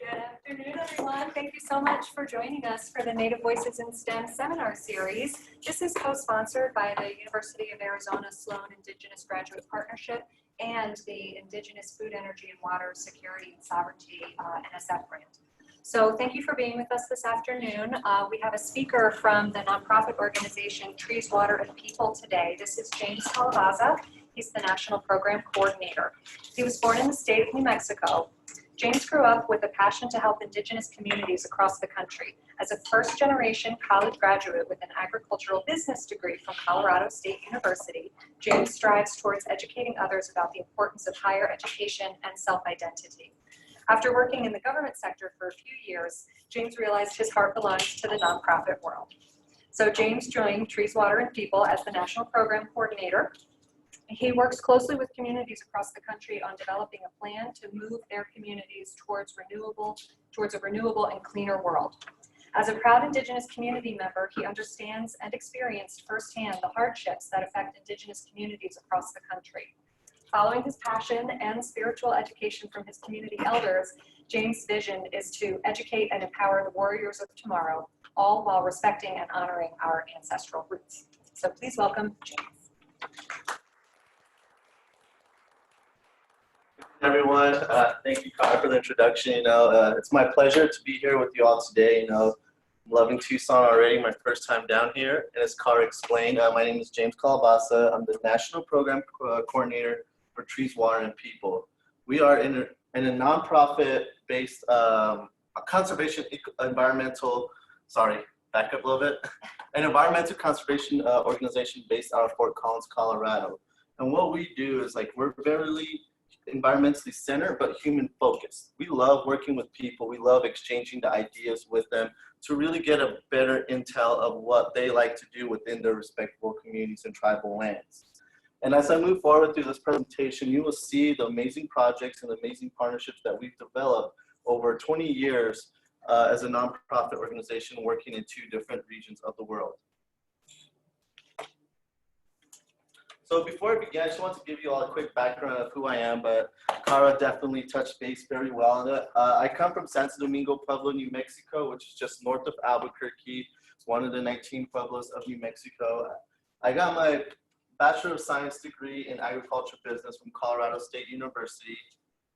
Good afternoon, everyone. Thank you so much for joining us for the Native Voices in STEM seminar series. This is co-sponsored by the University of Arizona Sloan Indigenous Graduate Partnership and the Indigenous Food, Energy, and Water Security and Sovereignty NSF grant. So thank you for being with us this afternoon. We have a speaker from the nonprofit organization Trees, Water, and People today. This is James Calabaza. He's the National Program Coordinator. He was born in the state of New Mexico. James grew up with a passion to help Indigenous communities across the country. As a first-generation college graduate with an agricultural business degree from Colorado State University, James strives towards educating others about the importance of higher education and self-identity. After working in the government sector for a few years, James realized his heart belongs to the nonprofit world. So James joined Trees, Water, and People as the National Program Coordinator. He works closely with communities across the country on developing a plan to move their communities towards a renewable and cleaner world. As a proud Indigenous community member, he understands and experienced firsthand the hardships that affect Indigenous communities across the country. Following his passion and spiritual education from his community elders, James' vision is to educate and empower the warriors of tomorrow, all while respecting and honoring our ancestral roots. So please welcome James. Everyone, thank you, Connor, for the introduction. It's my pleasure to be here with you all today. I'm loving Tucson already, my first time down here. And as Connor explained, my name is James Calabaza. I'm the National Program Coordinator for Trees, Water, and People. We are in a nonprofit-based conservation environmental, back up a little bit, an environmental conservation organization based out of Fort Collins, Colorado. And what we do is we're very environmentally centered but human focused. We love working with people. We love exchanging the ideas with them to really get a better intel of what they like to do within their respectable communities and tribal lands. And as I move forward through this presentation, you will see the amazing projects and amazing partnerships that we've developed over 20 years as a nonprofit organization working in 2 different regions of the world. So before I begin, I just want to give you all a quick background of who I am, but Cara definitely touched base very well on it. I come from Santo Domingo, Pueblo, New Mexico, which is just north of Albuquerque. It's one of the 19 pueblos of New Mexico. I got my Bachelor of Science degree in Agriculture Business from Colorado State University.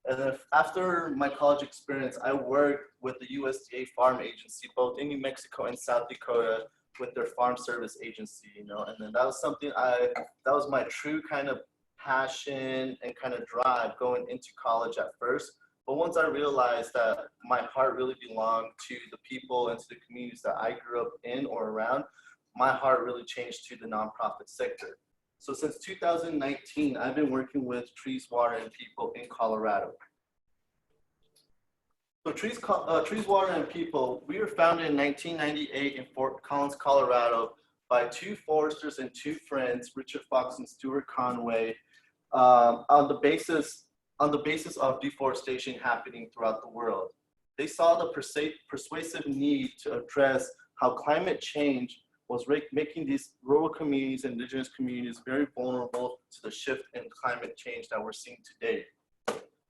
And then after my college experience, I worked with the USDA Farm Agency, both in New Mexico and South Dakota, with their farm service agency, and then that was something that was my true kind of passion and kind of drive going into college at first. But once I realized that my heart really belonged to the people and to the communities that I grew up in or around, my heart really changed to the nonprofit sector. So since 2019, I've been working with Trees, Water, and People in Colorado. So Trees, Water, and People, we were founded in 1998 in Fort Collins, Colorado by 2 foresters and 2 friends, Richard Fox and Stuart Conway, on the basis of deforestation happening throughout the world. They saw the persuasive need to address how climate change was making these rural communities and Indigenous communities very vulnerable to the shift in climate change that we're seeing today.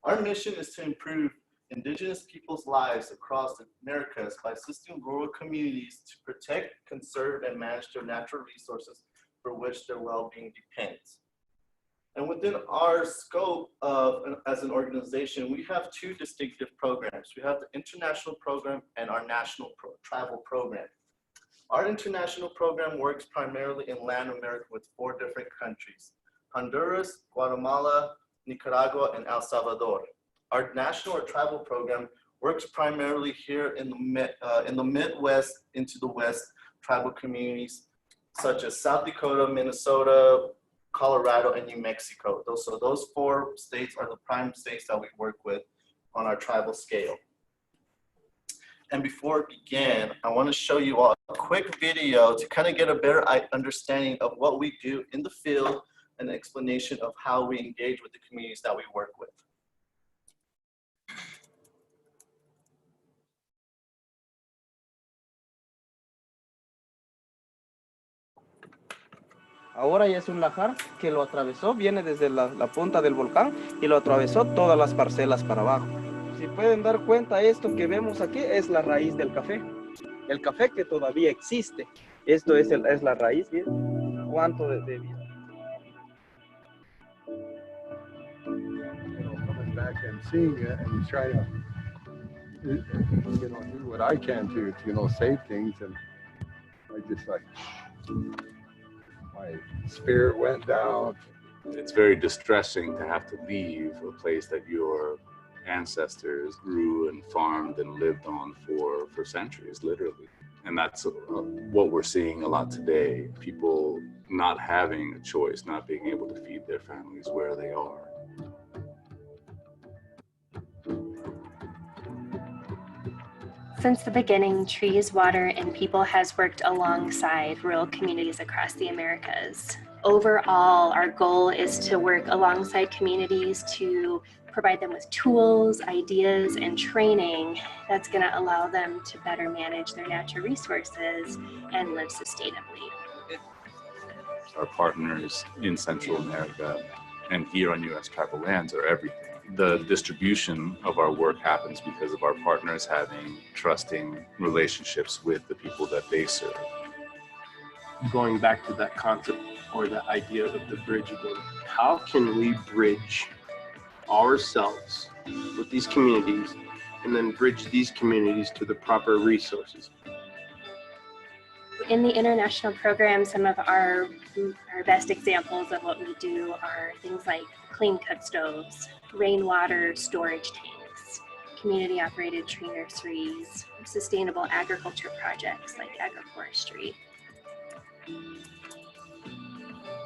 Our mission is to improve Indigenous people's lives across the Americas by assisting rural communities to protect, conserve, and manage their natural resources for which their well-being depends. And within our scope as an organization, we have 2 distinctive programs. We have the international program and our national travel program. Our international program works primarily in Latin America with 4 different countries: Honduras, Guatemala, Nicaragua, and El Salvador. Our national travel program works primarily here in the Midwest into the West tribal communities such as South Dakota, Minnesota, Colorado, and New Mexico. Those 4 states are the prime states that we work with on our tribal scale. And before we begin, I want to show you all a quick video to kind of get a better understanding of what we do in the field and an explanation of how we engage with the communities that we work with. Ahora ya es un lajar que lo atravesó, viene desde la punta del volcán y lo atravesó todas las parcelas para abajo. Sí, pueden dar cuenta, esto que vemos aquí es la raíz del café. El café que todavía existe. Esto es la raíz, ¿bien? ¿Cuánto de vida? Coming back and seeing it and trying to, do what I can to, save things. And I just my spirit went down. It's very distressing to have to leave a place that your ancestors grew and farmed and lived on for centuries, literally. And that's what we're seeing a lot today. People not having a choice, not being able to feed their families where they are. Since the beginning, Trees, Water, and People has worked alongside rural communities across the Americas. Overall, our goal is to work alongside communities to provide them with tools, ideas, and training that's going to allow them to better manage their natural resources and live sustainably. Our partners in Central America and here on U.S. tribal lands are everything. The distribution of our work happens because of our partners having trusting relationships with the people that they serve. Going back to that concept or the idea of the bridge again, how can we bridge ourselves with these communities and then bridge these communities to the proper resources? In the international program, some of our best examples of what we do are things like clean cut stoves, rainwater storage tanks, community operated tree nurseries, sustainable agriculture projects like agroforestry.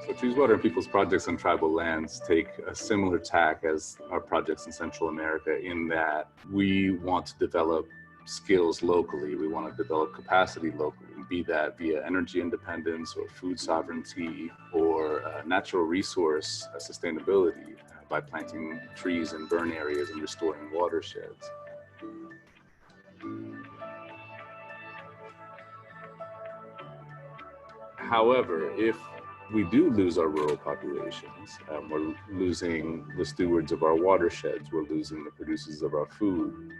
So Trees, Water, and People's projects on tribal lands take a similar tack as our projects in Central America in that we want to develop skills locally. We want to develop capacity locally, be that via energy independence or food sovereignty or natural resource sustainability by planting trees in burn areas and restoring watersheds. However, if we do lose our rural populations, we're losing the stewards of our watersheds, we're losing the producers of our food.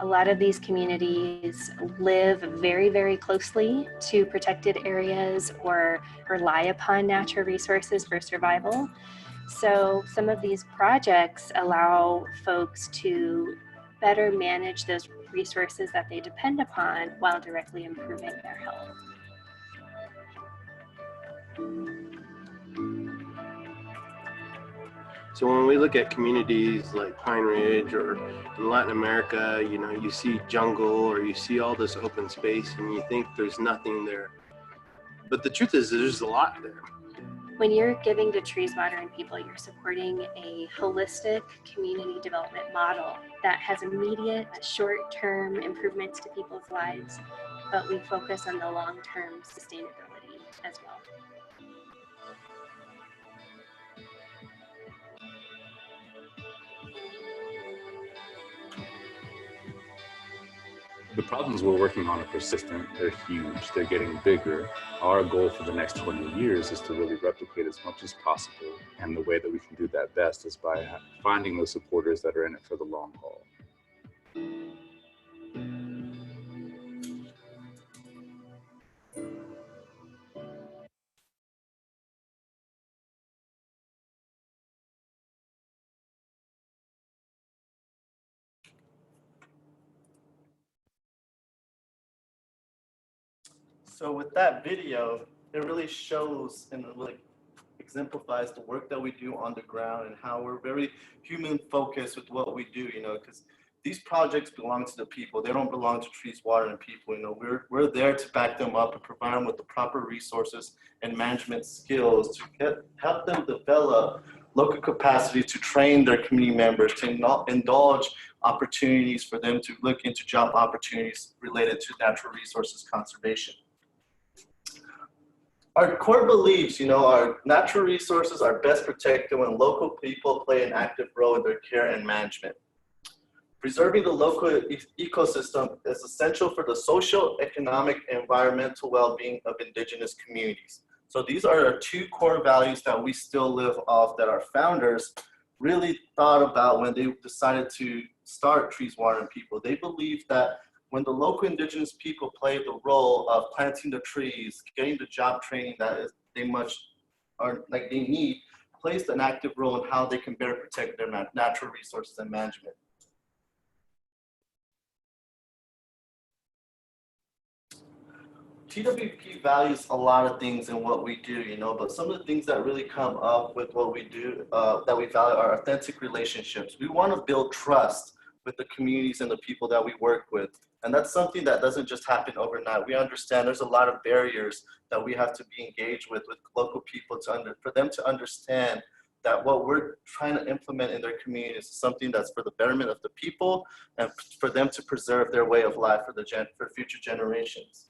A lot of these communities live very, very closely to protected areas or rely upon natural resources for survival. So some of these projects allow folks to better manage those resources that they depend upon while directly improving their health. So when we look at communities like Pine Ridge or in Latin America, you see jungle or you see all this open space and you think there's nothing there. But the truth is there's a lot there. When you're giving to Trees, Water, and People, you're supporting a holistic community development model that has immediate short-term improvements to people's lives, but we focus on the long-term sustainability as well. The problems we're working on are persistent, they're huge, they're getting bigger. Our goal for the next 20 years is to really replicate as much as possible. And the way that we can do that best is by finding those supporters that are in it for the long haul. So with that video, it really shows and really exemplifies the work that we do on the ground and how we're very human focused with what we do, because these projects belong to the people. They don't belong to Trees, Water, and People. We're there to back them up and provide them with the proper resources and management skills to help them develop local capacity to train their community members, to indulge opportunities for them to look into job opportunities related to natural resources conservation. Our core beliefs, our natural resources are best protected when local people play an active role in their care and management. Preserving the local ecosystem is essential for the social, economic, and environmental well-being of indigenous communities. So these are our two core values that we still live off, that our founders really thought about when they decided to start Trees, Water, and People. They believe that when the local indigenous people play the role of planting the trees, getting the job training that they need, plays an active role in how they can better protect their natural resources and management. TWP values a lot of things in what we do, but some of the things that really come up with what we do that we value are authentic relationships. We want to build trust with the communities and the people that we work with. And that's something that doesn't just happen overnight. We understand there's a lot of barriers that we have to be engaged with local people for them to understand that what we're trying to implement in their communities is something that's for the betterment of the people and for them to preserve their way of life for future generations.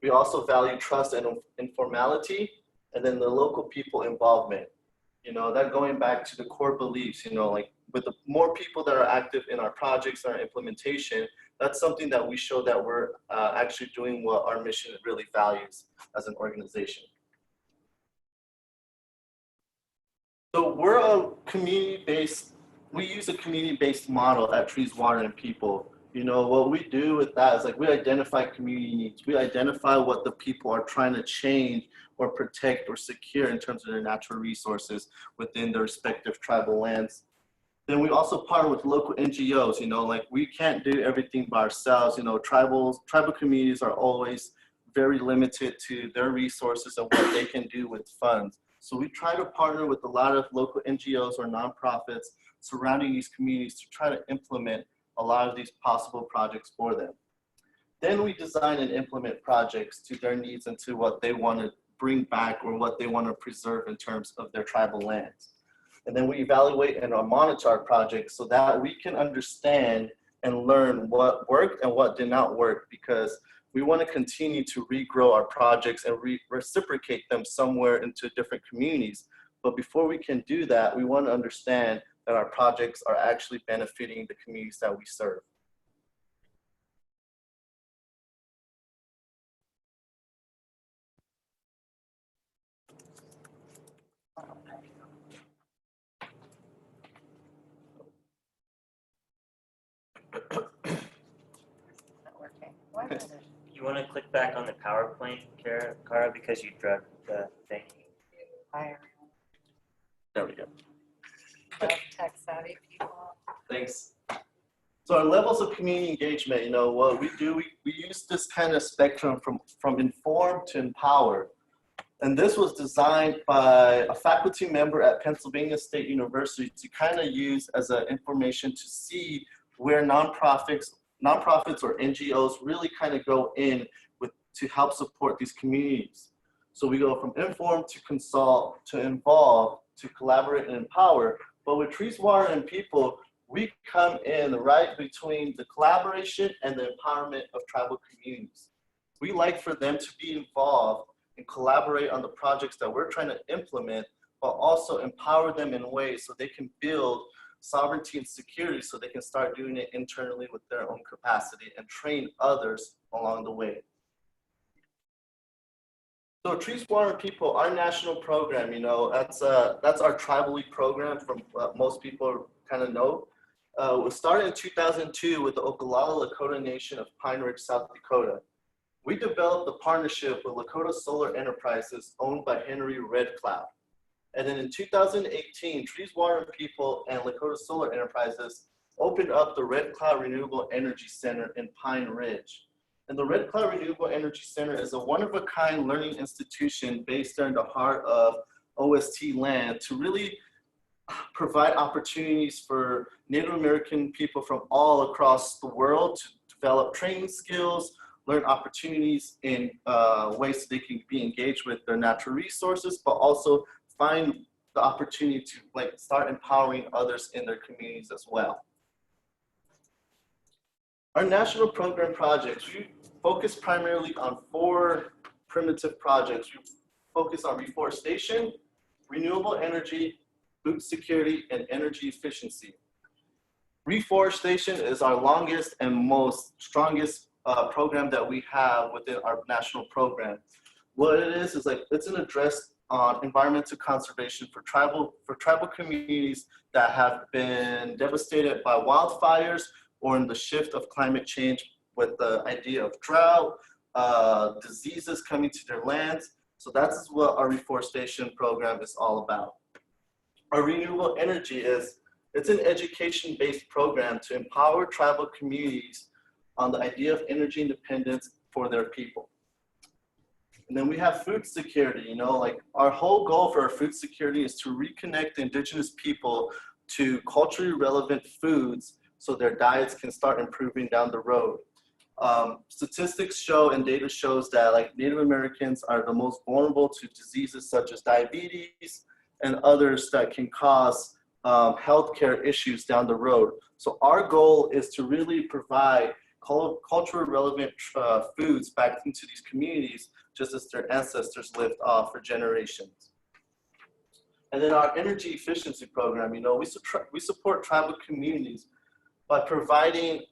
We also value trust and informality, and then the local people involvement. That going back to the core beliefs, like with the more people that are active in our projects and our implementation, that's something that we show that we're actually doing what our mission really values as an organization. So we're a we use a community-based model at Trees, Water, and People. What we do with that is we identify community needs. We identify what the people are trying to change or protect or secure in terms of their natural resources within their respective tribal lands. Then we also partner with local NGOs, we can't do everything by ourselves. Tribal communities are always very limited to their resources and what they can do with funds. So we try to partner with a lot of local NGOs or nonprofits surrounding these communities to try to implement a lot of these possible projects for them. Then we design and implement projects to their needs and to what they want to bring back or what they want to preserve in terms of their tribal lands. And then we evaluate and monitor our projects so that we can understand and learn what worked and what did not work, because we want to continue to regrow our projects and reciprocate them somewhere into different communities. But before we can do that, we want to understand that our projects are actually benefiting the communities that we serve. You want to click back on the PowerPoint, Cara, because you drugged the thing. There we go. Tech savvy people. Thanks. So our levels of community engagement, what we do, we use this kind of spectrum from inform to empower. And this was designed by a faculty member at Pennsylvania State University to kind of use as an information to see where nonprofits or NGOs really kind of go in to help support these communities. So we go from inform to consult to involve to collaborate and empower. But with Trees, Water, and People, we come in right between the collaboration and the empowerment of tribal communities. We like for them to be involved and collaborate on the projects that we're trying to implement, but also empower them in ways so they can build sovereignty and security so they can start doing it internally with their own capacity and train others along the way. So Trees, Water, and People, our national program, that's our tribally program from what most people kind of know. It was started in 2002 with the Oglala Lakota Nation of Pine Ridge, South Dakota. We developed a partnership with Lakota Solar Enterprises owned by Henry Red Cloud. And then in 2018, Trees, Water, and People and Lakota Solar Enterprises opened up the Red Cloud Renewable Energy Center in Pine Ridge. And the Red Cloud Renewable Energy Center is a one-of-a-kind learning institution based there in the heart of OST land to really provide opportunities for Native American people from all across the world to develop training skills, learn opportunities in ways that they can be engaged with their natural resources, but also find the opportunity to start empowering others in their communities as well. Our national program projects, we focus primarily on 4 primitive projects. We focus on reforestation, renewable energy, food security, and energy efficiency. Reforestation is our longest and strongest program that we have within our national program. What it is it's an address on environmental conservation for tribal communities that have been devastated by wildfires or in the shift of climate change with the idea of drought, diseases coming to their lands. So that's what our reforestation program is all about. Our renewable energy it's an education-based program to empower tribal communities on the idea of energy independence for their people. And then we have food security, you know, like our whole goal for our food security is to reconnect indigenous people to culturally relevant foods so their diets can start improving down the road. Statistics show and data shows that like Native Americans are the most vulnerable to diseases such as diabetes and others that can cause healthcare issues down the road. So our goal is to really provide culturally relevant foods back into these communities, just as their ancestors lived off for generations. And then our energy efficiency program, you know, we support tribal communities by providing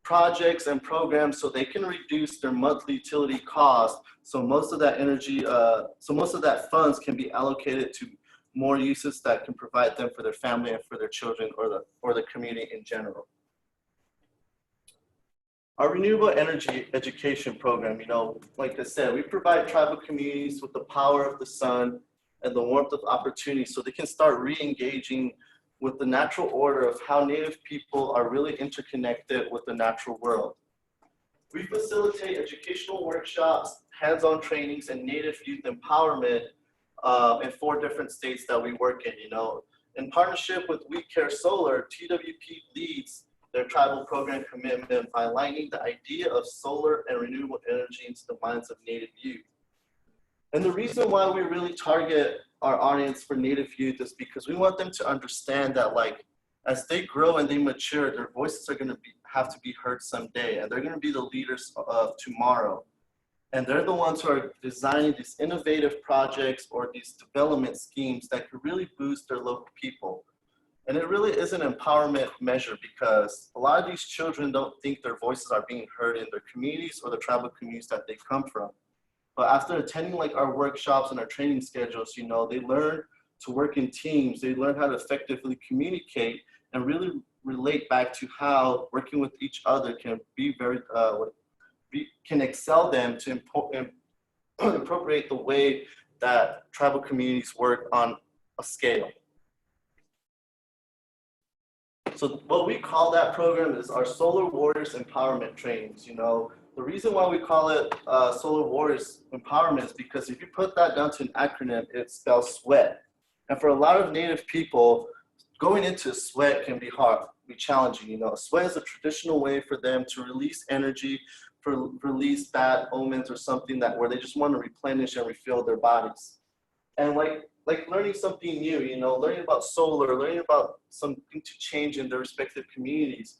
projects and programs so they can reduce their monthly utility costs. So most of that energy, most of that funds can be allocated to more uses that can provide them for their family and for their children or the community in general. Our renewable energy education program, you know, like I said, we provide tribal communities with the power of the sun and the warmth of opportunity so they can start re-engaging with the natural order of how Native people are really interconnected with the natural world. We facilitate educational workshops, hands-on trainings, and Native youth empowerment in 4 different states that we work in, you know. In partnership with We Care Solar, TWP leads their tribal program commitment by aligning the idea of solar and renewable energy into the minds of Native youth. And the reason why we really target our audience for Native youth is because we want them to understand that, like, as they grow and they mature, their voices are going to have to be heard someday, and they're going to be the leaders of tomorrow. And they're the ones who are designing these innovative projects or these development schemes that could really boost their local people. And it really is an empowerment measure because a lot of these children don't think their voices are being heard in their communities or the tribal communities that they come from. But after attending like our workshops and our training schedules, you know, they learn to work in teams, they learn how to effectively communicate and really relate back to how working with each other can be very, can excel them to appropriate the way that tribal communities work on a scale. So what we call that program is our Solar Warriors Empowerment Trainings. You know, the reason why we call it Solar Warriors Empowerment is because if you put that down to an acronym, it spells sweat. And for a lot of Native people, going into sweat can be hard, be challenging. You know, sweat is a traditional way for them to release energy, for release bad omens or something that where they just want to replenish and refill their bodies. And like learning something new, you know, learning about solar, learning about something to change in their respective communities.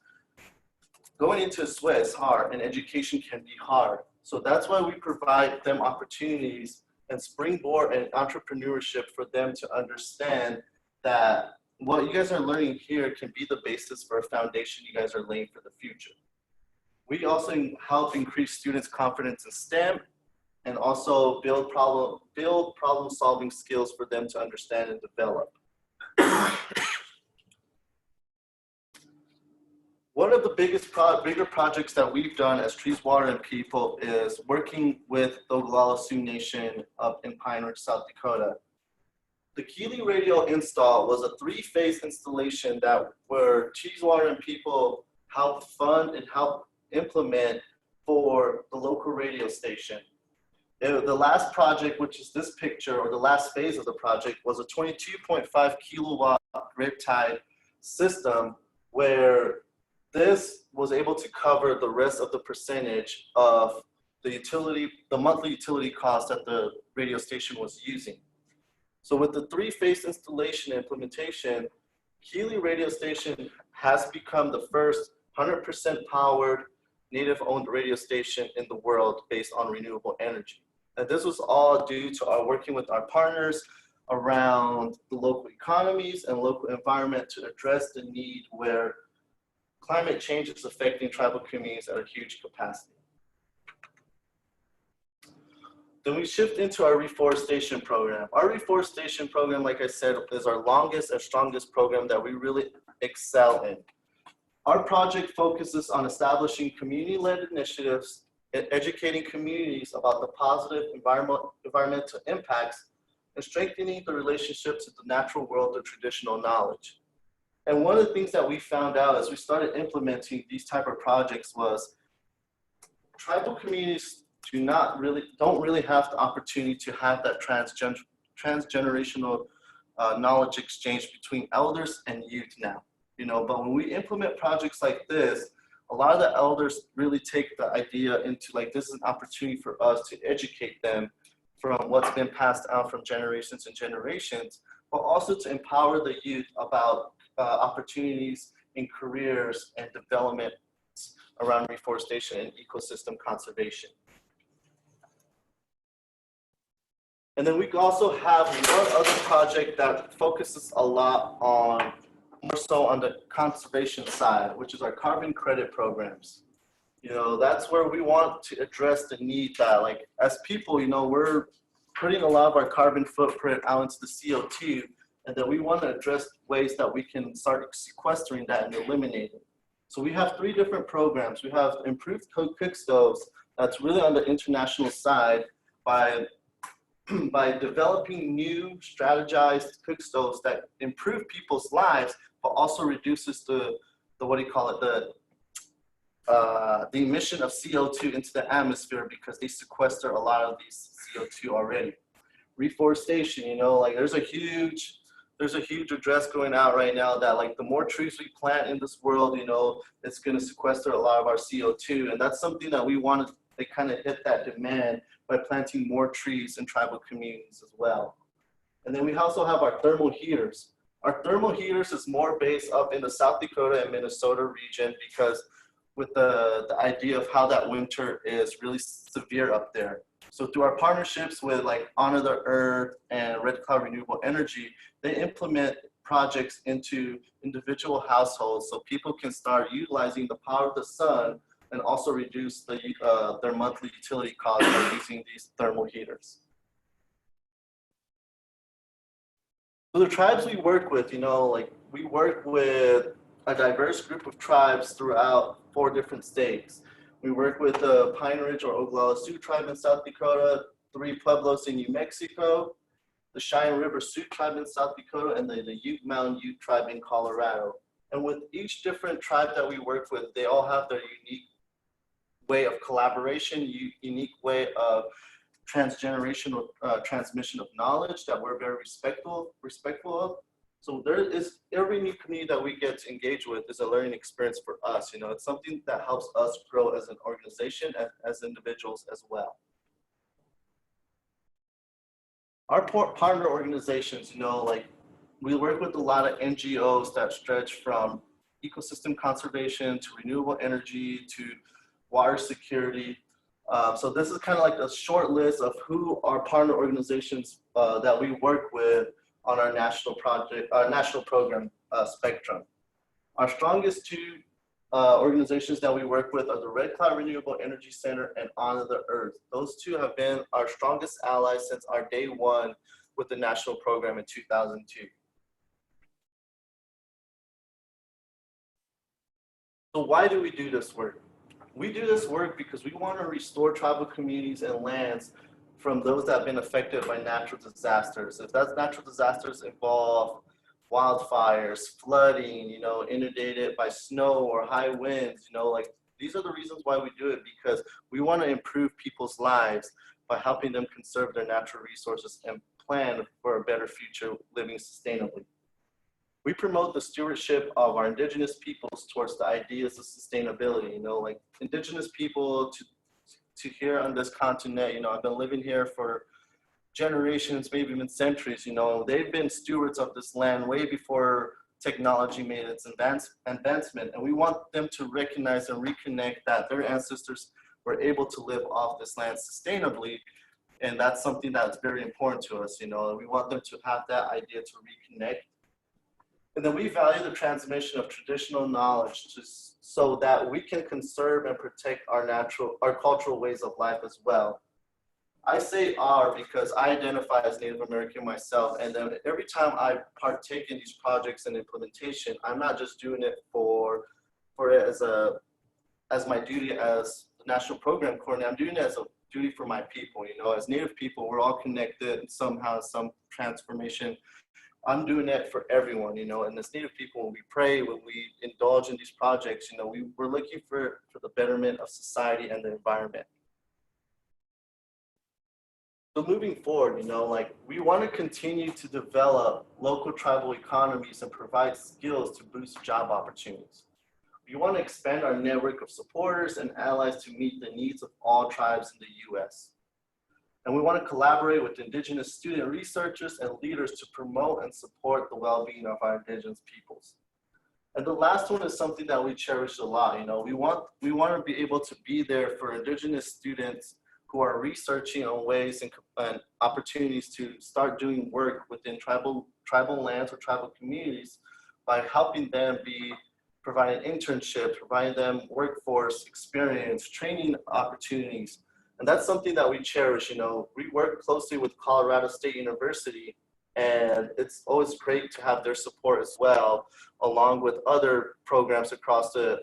Going into sweat is hard and education can be hard. So that's why we provide them opportunities and springboard and entrepreneurship for them to understand that what you guys are learning here can be the basis for a foundation you guys are laying for the future. We also help increase students' confidence in STEM and also build problem solving skills for them to understand and develop. One of the bigger projects that we've done as Trees, Water, and People is working with the Oglala Sioux Nation up in Pine Ridge, South Dakota. The Kiwi Radio install was a 3-phase installation where Trees, Water, and People helped fund and help implement for the local radio station. The last project, which is this picture, or the last phase of the project, was a 22.5 kilowatt grid-tied system where this was able to cover the rest of the percentage of the monthly utility cost that the radio station was using. So with the 3-phase installation and implementation, Kiwi Radio Station has become the first 100% powered Native-owned radio station in the world based on renewable energy. And this was all due to our working with our partners around the local economies and local environment to address the need where climate change is affecting tribal communities at a huge capacity. Then we shift into our reforestation program. Our reforestation program, like I said, is our longest and strongest program that we really excel in. Our project focuses on establishing community-led initiatives and educating communities about the positive environmental impacts and strengthening the relationships with the natural world through traditional knowledge. And one of the things that we found out as we started implementing these type of projects was tribal communities don't really have the opportunity to have that transgenerational knowledge exchange between elders and youth now. But when we implement projects like this, a lot of the elders really take the idea into like, this is an opportunity for us to educate them from what's been passed down from generations and generations, but also to empower the youth about opportunities in careers and development around reforestation and ecosystem conservation. And then we also have one other project that focuses a lot on, more so on the conservation side, which is our carbon credit programs. That's where we want to address the need that, like, as people, we're putting a lot of our carbon footprint out into the CO2, and that we want to address ways that we can start sequestering that and eliminating it. So we have 3 different programs. We have improved cook stoves, that's really on the international side by developing new strategized cook stoves that improve people's lives, but also reduces the emission of CO2 into the atmosphere because they sequester a lot of these CO2 already. Reforestation, like there's a huge address going out right now that like the more trees we plant in this world, it's going to sequester a lot of our CO2, and that's something that we want to kind of hit that demand by planting more trees in tribal communities as well. And then we also have our thermal heaters. Our thermal heaters is more based up in the South Dakota and Minnesota region because with the idea of how that winter is really severe up there. So through our partnerships with like Honor the Earth and Red Cloud Renewable Energy, they implement projects into individual households so people can start utilizing the power of the sun and also reduce their monthly utility costs by using these thermal heaters. So the tribes we work with, we work with a diverse group of tribes throughout 4 different states. We work with the Pine Ridge or Oglala Sioux tribe in South Dakota, 3 Pueblos in New Mexico, the Cheyenne River Sioux tribe in South Dakota, and the Ute Mountain Ute tribe in Colorado. And with each different tribe that we work with, they all have their unique way of collaboration, unique way of transgenerational transmission of knowledge that we're very respectful of. So there is every new community that we get to engage with is a learning experience for us. It's something that helps us grow as an organization, as individuals as well. Our partner organizations, we work with a lot of NGOs that stretch from ecosystem conservation to renewable energy to water security. So this is kind of like a short list of who our partner organizations that we work with on our national program spectrum. Our strongest 2 organizations that we work with are the Red Cloud Renewable Energy Center and Honor the Earth. Those 2 have been our strongest allies since our day 1 with the national program in 2002. So why do we do this work? We do this work because we want to restore tribal communities and lands from those that have been affected by natural disasters. If those natural disasters involve wildfires, flooding, inundated by snow or high winds, these are the reasons why we do it, because we want to improve people's lives by helping them conserve their natural resources and plan for a better future living sustainably. We promote the stewardship of our indigenous peoples towards the ideas of sustainability, indigenous people to here on this continent, I've been living here for generations, maybe even centuries, they've been stewards of this land way before technology made its advancement. And we want them to recognize and reconnect that their ancestors were able to live off this land sustainably. And that's something that's very important to us, we want them to have that idea to reconnect. And then we value the transmission of traditional knowledge so that we can conserve and protect our cultural ways of life as well. I say "our" because I identify as Native American myself, and then every time I partake in these projects and implementation, I'm not just doing it for it as my duty as the national program coordinator. I'm doing it as a duty for my people. You know, as Native people, we're all connected somehow, some transformation. I'm doing it for everyone, you know, and as Native people, when we pray, when we indulge in these projects, you know, we're looking for the betterment of society and the environment. So moving forward, you know, like we want to continue to develop local tribal economies and provide skills to boost job opportunities. We want to expand our network of supporters and allies to meet the needs of all tribes in the U.S. And we want to collaborate with Indigenous student researchers and leaders to promote and support the well-being of our Indigenous peoples. And the last one is something that we cherish a lot. You know, we want to be able to be there for Indigenous students who are researching on ways and opportunities to start doing work within tribal lands or tribal communities by helping them providing internships, providing them workforce experience, training opportunities. And that's something that we cherish. You know, we work closely with Colorado State University, and it's always great to have their support as well, along with other programs across the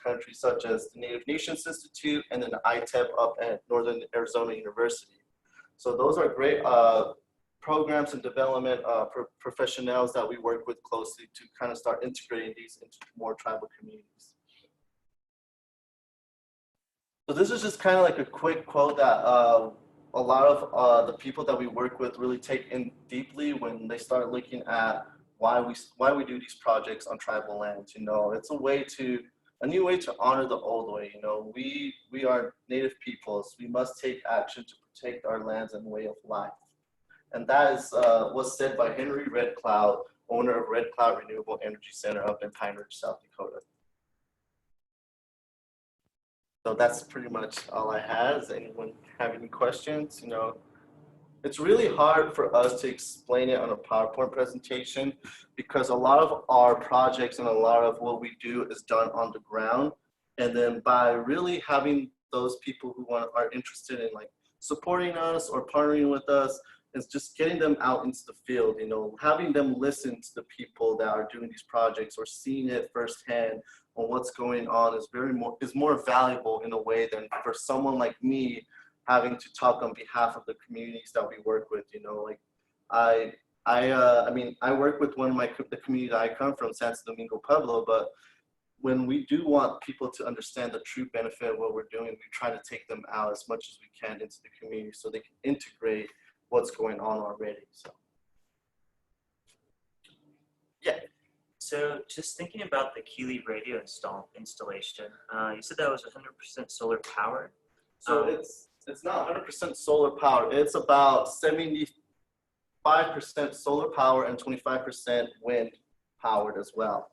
country, such as the Native Nations Institute and then the ITEP up at Northern Arizona University. So those are great programs and development professionals that we work with closely to kind of start integrating these into more tribal communities. So this is just kind of like a quick quote that a lot of the people that we work with really take in deeply when they start looking at why we do these projects on tribal lands. You know, it's a new way to honor the old way. You know, we are Native peoples. We must take action to protect our lands and way of life. And that is was said by Henry Red Cloud, owner of Red Cloud Renewable Energy Center up in Pine Ridge, South Dakota. So that's pretty much all I had. Does anyone have any questions? You know, it's really hard for us to explain it on a PowerPoint presentation because a lot of our projects and a lot of what we do is done on the ground. And then by really having those people who are interested in like supporting us or partnering with us, is just getting them out into the field, you know, having them listen to the people that are doing these projects or seeing it firsthand on what's going on is more valuable in a way than for someone like me having to talk on behalf of the communities that we work with. You know, like I mean, I work with the community that I come from, Santo Domingo, Pueblo, but when we do want people to understand the true benefit of what we're doing, we try to take them out as much as we can into the community so they can integrate what's going on already. So yeah. So just thinking about the Kiwi Radio installation, you said that was 100% solar powered. So it's not 100% solar power. It's about 75% solar power and 25% wind powered as well.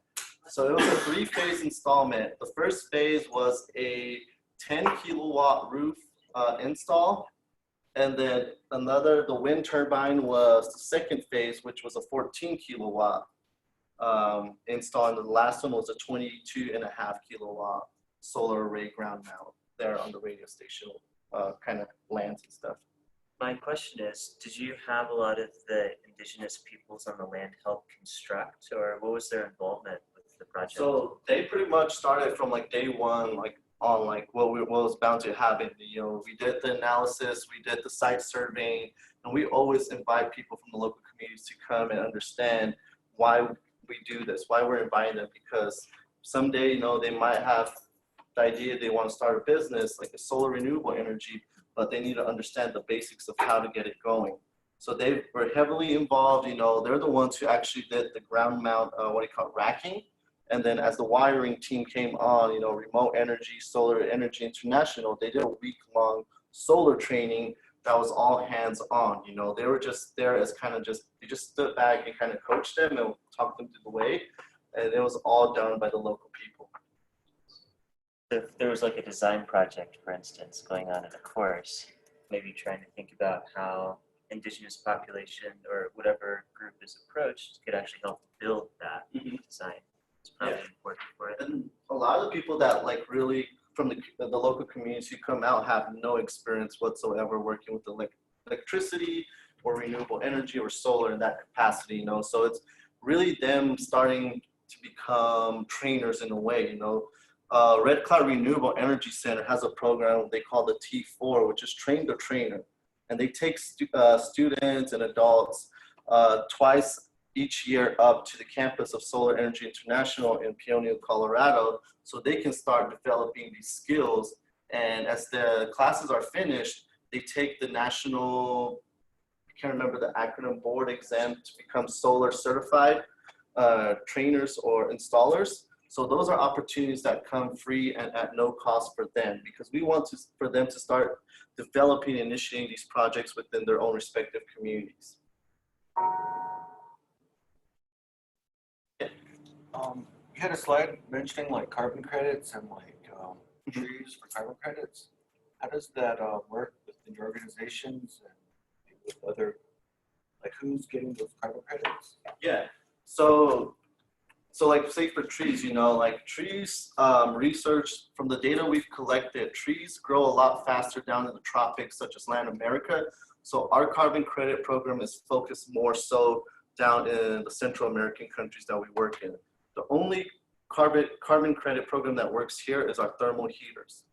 So it was a 3-phase installment. The first phase was a 10 kilowatt roof install. And then the wind turbine was the second phase, which was a 14 kilowatt install. And the last one was a 22.5 kilowatt solar array ground mount there on the radio station kind of lands and stuff. My question is, did you have a lot of the Indigenous peoples on the land help construct, or what was their involvement with the project? So they pretty much started from like day one, like on like what was bound to happen. You know, we did the analysis, we did the site surveying, and we always invite people from the local communities to come and understand why we do this, why we're inviting them, because someday, you know, they might have the idea they want to start a business like a solar renewable energy, but they need to understand the basics of how to get it going. So they were heavily involved. You know, they're the ones who actually did the ground mount, racking. And then as the wiring team came on, you know, Remote Energy, Solar Energy International, they did a week-long solar training that was all hands-on. You know, they were just there as they just stood back and kind of coached them and talked them through the way. And it was all done by the local people. If there was like a design project, for instance, going on in a course, maybe trying to think about how Indigenous population or whatever group is approached could actually help build that design. It's probably important for it. And a lot of the people that like really from the local communities who come out have no experience whatsoever working with electricity or renewable energy or solar in that capacity, you know. So it's really them starting to become trainers in a way, you know. Red Cloud Renewable Energy Center has a program they call the T4, which is Train the Trainer. And they take students and adults twice each year up to the campus of Solar Energy International in Pueblo, Colorado, so they can start developing these skills. And as the classes are finished, they take the national, I can't remember the acronym, board exam to become solar certified trainers or installers. So those are opportunities that come free and at no cost for them, because we want for them to start developing and initiating these projects within their own respective communities. You had a slide mentioning like carbon credits and like trees for carbon credits. How does that work within your organizations and with other, like who's getting those carbon credits? Yeah, so like say for trees, you know, like trees, research from the data we've collected, trees grow a lot faster down in the tropics, such as Latin America. So our carbon credit program is focused more so down in the Central American countries that we work in. The only carbon credit program that works here is our thermal heaters.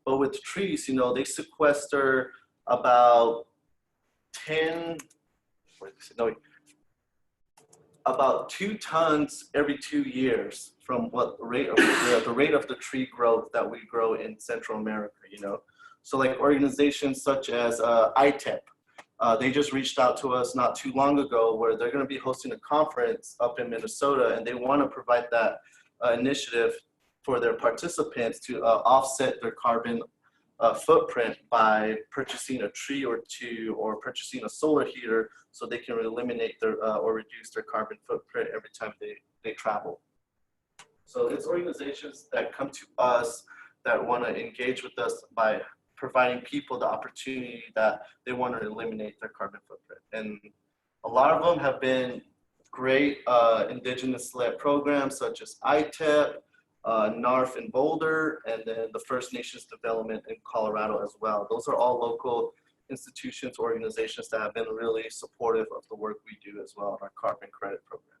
But with trees, you know, they sequester about 2 tons every 2 years from what the rate of the tree growth that we grow in Central America, you know. So like organizations such as ITEP, they just reached out to us not too long ago where they're going to be hosting a conference up in Minnesota, and they want to provide that initiative for their participants to offset their carbon footprint by purchasing a tree or 2 or purchasing a solar heater so they can eliminate their or reduce their carbon footprint every time they travel. So it's organizations that come to us that want to engage with us by providing people the opportunity that they want to eliminate their carbon footprint. And a lot of them have been great indigenous-led programs such as ITEP, NARF in Boulder, and then the First Nations Development in Colorado as well. Those are all local institutions, organizations that have been really supportive of the work we do as well in our carbon credit program.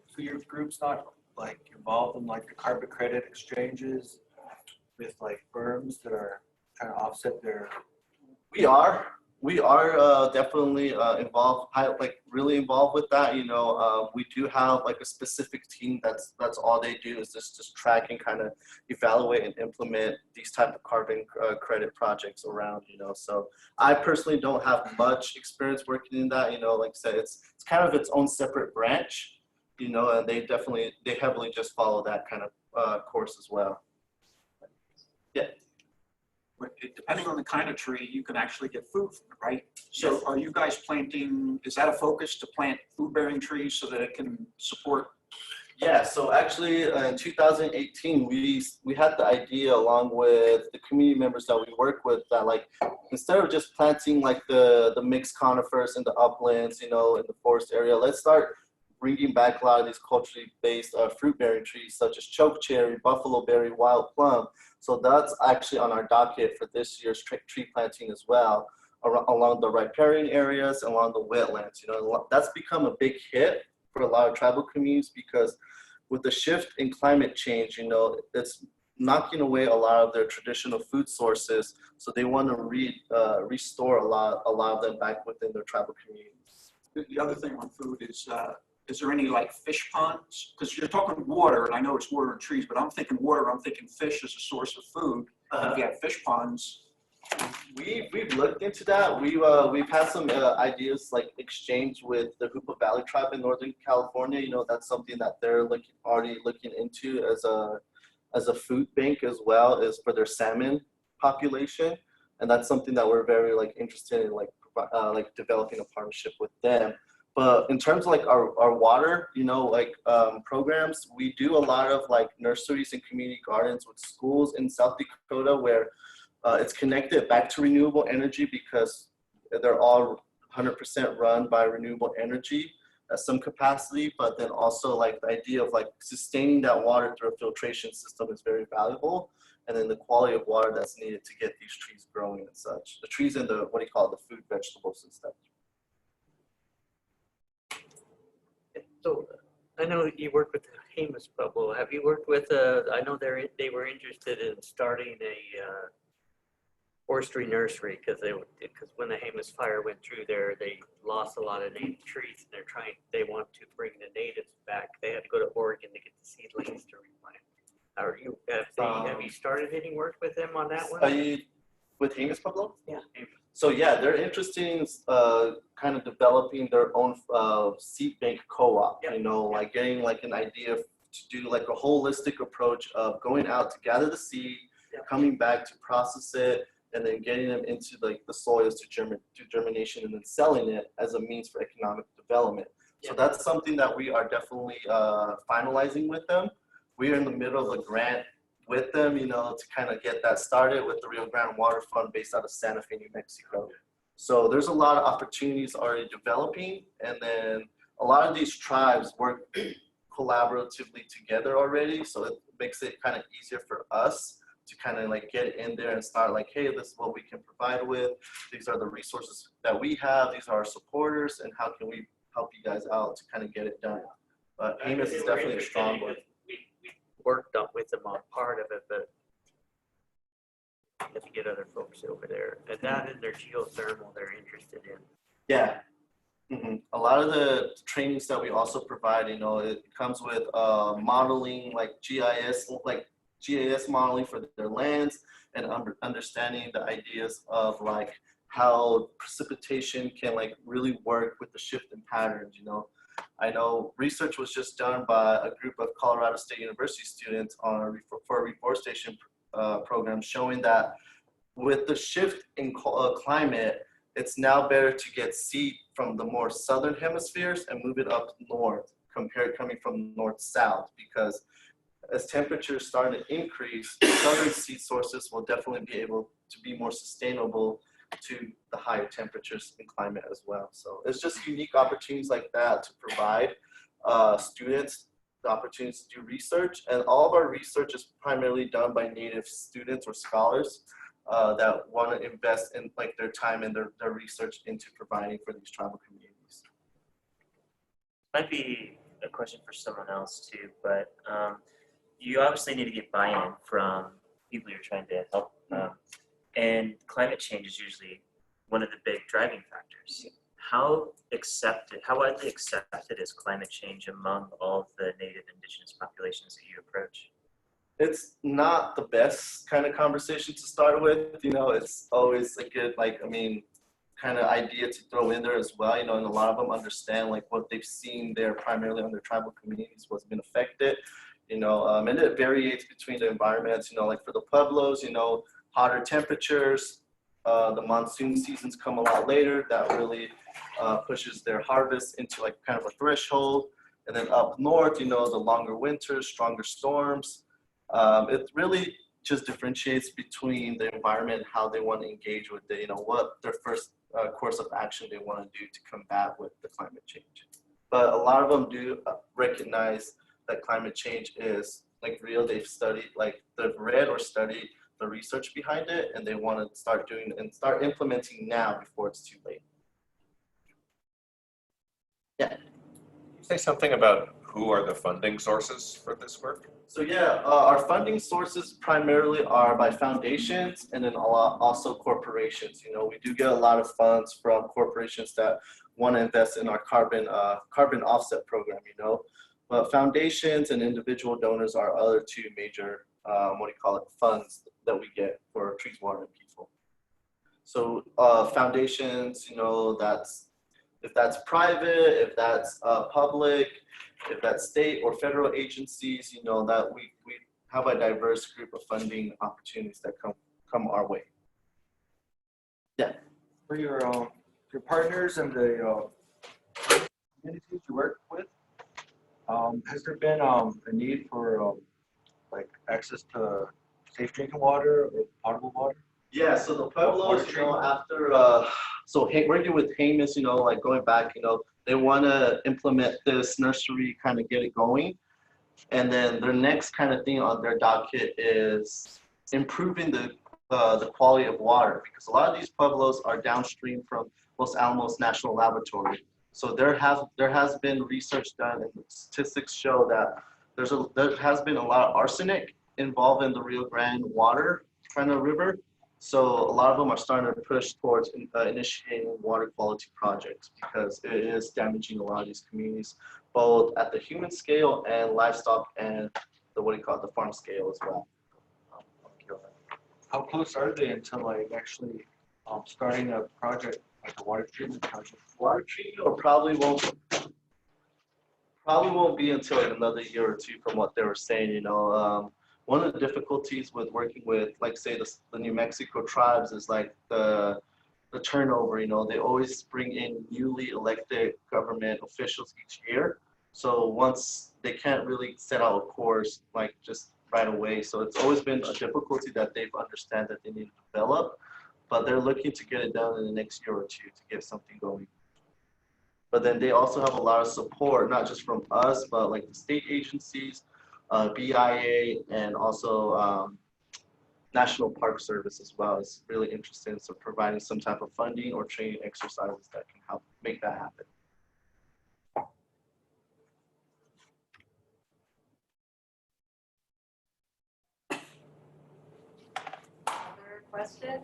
So your group's not like involved in like the carbon credit exchanges with like firms that are trying to offset their? We are definitely involved, like really involved with that. You know, we do have like a specific team that's all they do is just track and kind of evaluate and implement these type of carbon credit projects around. You know, so I personally don't have much experience working in that. You know, like I said, it's kind of its own separate branch. You know, and they heavily just follow that kind of course as well. Yeah. Depending on the kind of tree, you can actually get food from it, right? So yes. Are you guys planting, is that a focus to plant food-bearing trees so that it can support? Yeah, so actually in 2018, we had the idea along with the community members that we work with that like, instead of just planting like the mixed conifers in the uplands, you know, in the forest area, let's start bringing back a lot of these culturally based fruit-bearing trees such as chokecherry, buffalo berry, wild plum. So that's actually on our docket for this year's tree planting as well, along the riparian areas, along the wetlands. You know, that's become a big hit for a lot of tribal communities because with the shift in climate change, you know, it's knocking away a lot of their traditional food sources. So they want to restore a lot of them back within their tribal communities. The other thing on food is there any like fish ponds? Because you're talking water, and I know it's water and trees, but I'm thinking water, I'm thinking fish as a source of food. If you have fish ponds. We've looked into that. We've had some ideas like exchange with the Hoopa Valley tribe in Northern California. You know, that's something that they're already looking into as a food bank as well as for their salmon population. And that's something that we're very like interested in like developing a partnership with them. But in terms of like our water, you know, like programs, we do a lot of like nurseries and community gardens with schools in South Dakota where it's connected back to renewable energy because they're all 100% run by renewable energy. at some capacity, but then also like the idea of like sustaining that water through a filtration system is very valuable. And then the quality of water that's needed to get these trees growing and such. The trees and the, what do you call it, the food, vegetables and stuff. So I know you work with Jemez Pueblo. Have you worked with, I know they were interested in starting a forestry nursery because when the Jemez fire went through there, they lost a lot of native trees, and they want to bring the natives back. They had to go to Oregon to get the seedlings to replant. Have you started any work with them on that one? Are you with Jemez Pueblo? Yeah. So yeah, they're interested in kind of developing their own seed bank co-op, you know, like getting like an idea to do like a holistic approach of going out to gather the seed, coming back to process it, and then getting them into like the soils to germination and then selling it as a means for economic development. So that's something that we are definitely finalizing with them. We are in the middle of a grant with them, you know, to kind of get that started with the Rio Grande Water Fund based out of Santa Fe, New Mexico. So there's a lot of opportunities already developing, and then a lot of these tribes work collaboratively together already. So it makes it kind of easier for us to kind of like get in there and start like, hey, this is what we can provide with. These are the resources that we have. These are our supporters, and how can we help you guys out to kind of get it done. But Jemez is definitely a strong one. Worked up with them on part of it, but you have to get other folks over there. And that and their geothermal they're interested in. Yeah. A lot of the trainings that we also provide, you know, it comes with modeling like GIS modeling for their lands, and understanding the ideas of like how precipitation can like really work with the shift in patterns, you know. I know research was just done by a group of Colorado State University students for a reforestation program, showing that with the shift in climate, it's now better to get seed from the more southern hemispheres and move it up north compared coming from north-south, because as temperatures start to increase, southern seed sources will definitely be able to be more sustainable to the higher temperatures and climate as well. So it's just unique opportunities like that to provide students the opportunities to do research, and all of our research is primarily done by Native students or scholars that want to invest in like their time and their research into providing for these tribal communities. Might be a question for someone else too, but you obviously need to get buy-in from people you're trying to help. And climate change is usually one of the big driving factors. How widely accepted is climate change among all of the Native Indigenous populations that you approach? It's not the best kind of conversation to start with. You know, it's always a good, kind of idea to throw in there as well. You know, and a lot of them understand like what they've seen there primarily on their tribal communities, what's been affected. You know, and it varies between the environments. You know, like for the Pueblos, you know, hotter temperatures, the monsoon seasons come a lot later. That really pushes their harvest into like kind of a threshold. And then up north, you know, the longer winters, stronger storms. It really just differentiates between the environment and how they want to engage with it, you know, what their first course of action they want to do to combat with the climate change. But a lot of them do recognize that climate change is like real. They've studied, like they've read or studied the research behind it, and they want to start doing and start implementing now before it's too late. Yeah. Say something about who are the funding sources for this work? So yeah, our funding sources primarily are by foundations and then also corporations. You know, we do get a lot of funds from corporations that want to invest in our carbon offset program, you know. But foundations and individual donors are other two major, funds that we get for Trees, Water, and People. So foundations, you know, if that's private, if that's public, if that's state or federal agencies, you know, that we have a diverse group of funding opportunities that come our way. Yeah. For your partners and the communities you work with, has there been a need for like access to safe drinking water or potable water? Yeah, so the Pueblos, you know, after, so working with Jemez, you know, like going back, you know, They want to implement this nursery, kind of get it going. And then their next kind of thing on their docket is improving the quality of water, because a lot of these pueblos are downstream from Los Alamos National Laboratory. So there has been research done, and statistics show that there has been a lot of arsenic involved in the Rio Grande water kind of river. So a lot of them are starting to push towards initiating water quality projects, because it is damaging a lot of these communities, both at the human scale and livestock and the farm scale as well. How close are they until like actually starting a project, like a water treatment project? Water treatment probably won't be until like another year or two, from what they were saying. You know, one of the difficulties with working with, like, say, the New Mexico tribes is like the turnover. You know, they always bring in newly elected government officials each year. So once they can't really set out a course like just right away. So it's always been a difficulty that they've understand that they need to develop, but they're looking to get it done in the next year or two to get something going. But then they also have a lot of support, not just from us, but like the state agencies, BIA, and also National Park Service as well is really interested in providing some type of funding or training exercises that can help make that happen. Other questions?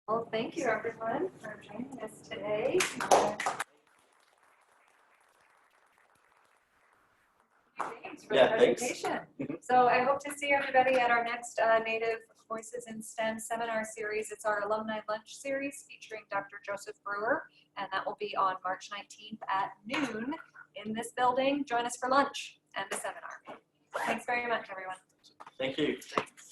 Well, thank you everyone for joining us today. Thanks for the presentation. So I hope to see everybody at our next Native Voices in STEM seminar series. It's our alumni lunch series featuring Dr. Joseph Brewer, and that will be on March 19th at noon in this building. Join us for lunch and the seminar. Thanks very much, everyone. Thank you. Thanks.